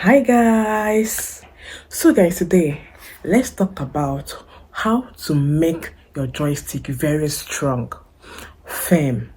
Hi guys. So guys, today let's talk about how to make your joystick very strong, firm,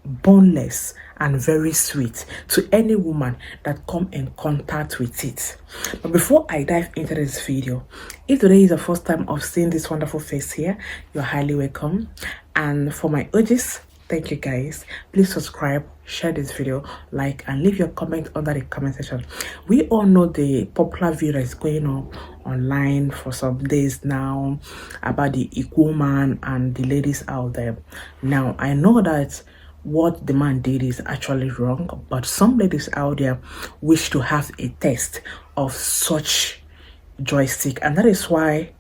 boneless, and very sweet to any woman that come in contact with it. But before I dive into this video, if today is the first time of seeing this wonderful face here, you're highly welcome. And for my OGs, thank you guys. Please subscribe, share this video, like, and leave your comment under the comment section. We all know the popular video that is going on online for some days now about the equal man and the ladies out there. Now, I know that what the man did is actually wrong, but some ladies out there wish to have a taste of such joystick, and that is why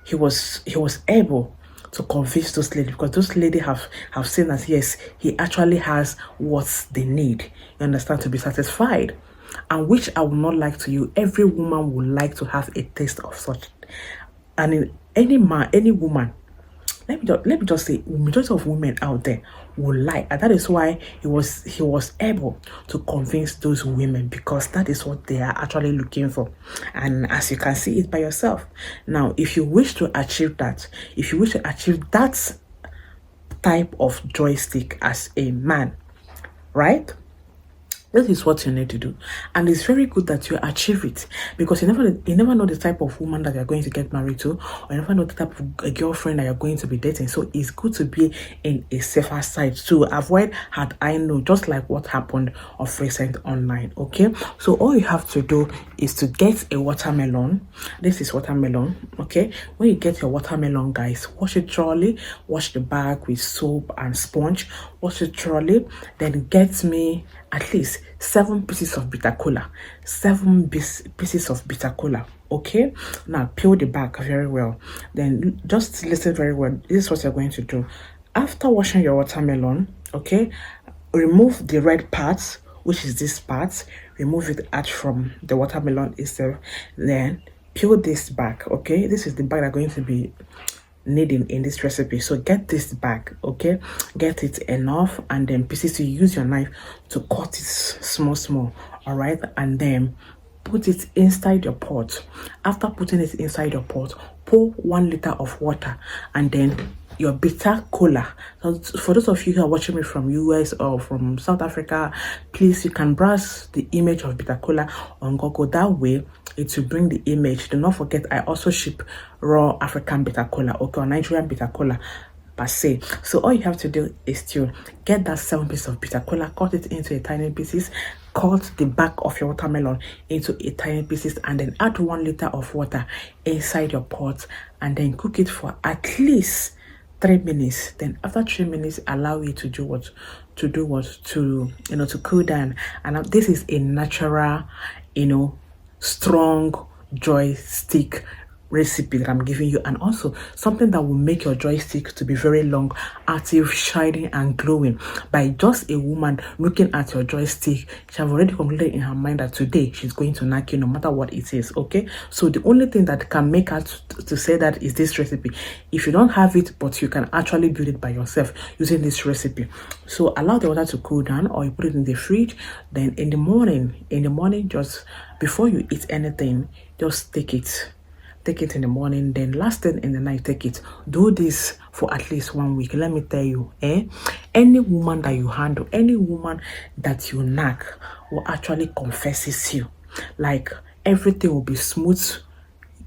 he was able to convince those ladies, because those ladies have seen that yes, he actually has what they need, you understand, to be satisfied, and which I would not like to you. Every woman would like to have a taste of such, and in any man, any woman, let me just say, majority of women out there will like, and that is why he was able to convince those women, because that is what they are actually looking for. And as you can see it by yourself now, if you wish to achieve that, if you wish to achieve that type of joystick as a man, right, this is what you need to do, and it's very good that you achieve it, because you never know the type of woman that you're going to get married to, or you never know the type of girlfriend that you're going to be dating. So it's good to be in a safer side to avoid had I know, just like what happened of recent online. Okay, so all you have to do is to get a watermelon. This is watermelon. Okay, when you get your watermelon, guys, wash it thoroughly, wash the bag with soap and sponge, wash it thoroughly, then get me at least 7 pieces of bitter cola. 7 pieces of bitter cola. Okay, now peel the back very well. Then just listen very well. This is what you're going to do. After washing your watermelon, okay, remove the red parts, which is this part. Remove it out from the watermelon itself. Then peel this back. Okay, this is the bag that's going to be needing in this recipe. So get this back, okay, get it enough, and then pieces, you use your knife to cut it small, all right, and then put it inside your pot. After putting it inside your pot, pour 1 liter of water, and then your bitter cola. So for those of you who are watching me from US or from South Africa, please, you can browse the image of bitter cola on Google. That way it will bring the image. Do not forget, I also ship raw African bitter cola, okay, or Nigerian bitter cola per se. So all you have to do is to get that 7 pieces of bitter cola, cut it into a tiny pieces, cut the back of your watermelon into a tiny pieces, and then add 1 liter of water inside your pot, and then cook it for at least 3 minutes. Then after 3 minutes, allow it to do what to cool down. And this is a natural, strong joystick recipe that I'm giving you, and also something that will make your joystick to be very long, active, shining, and glowing. By just a woman looking at your joystick, she have already concluded in her mind that today she's going to knock you no matter what it is. Okay, so the only thing that can make her to say that is this recipe. If you don't have it, but you can actually build it by yourself using this recipe. So allow the water to cool down, or you put it in the fridge. Then in the morning, just before you eat anything, just take it in the morning. Then last thing in the night, take it. Do this for at least 1 week. Let me tell you, any woman that you handle, any woman that you knack, will actually confesses you. Like, everything will be smooth.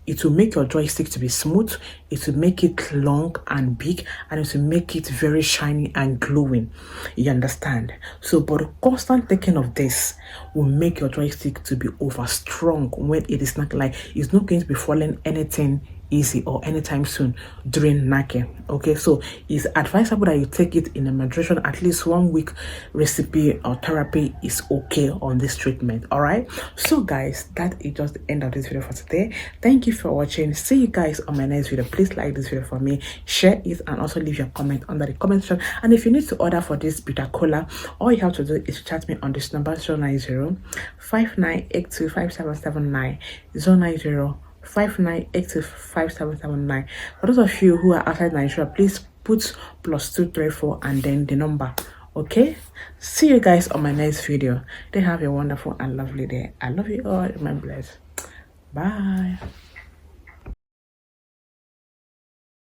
It will make your joystick to be smooth. It will make it long and big, and it will make it very shiny and glowing. You understand? So, but the constant taking of this will make your joystick to be over strong when it is not, like, it's not going to be falling anything easy or anytime soon during knacking. Okay, so it's advisable that you take it in a moderation. At least 1 week recipe or therapy is okay on this treatment. All right, so guys, that is just the end of this video for today. Thank you for watching. See you guys on my next video. Please like this video for me, share it, and also leave your comment under the comment section. And if you need to order for this bitter cola, all you have to do is chat me on this number 090 59825779 090 59825779. For those of you who are outside Nigeria, please put +234 and then the number Okay, see you guys on my next video. They have a wonderful and lovely day. I love you all. Remember, blessed. Bye.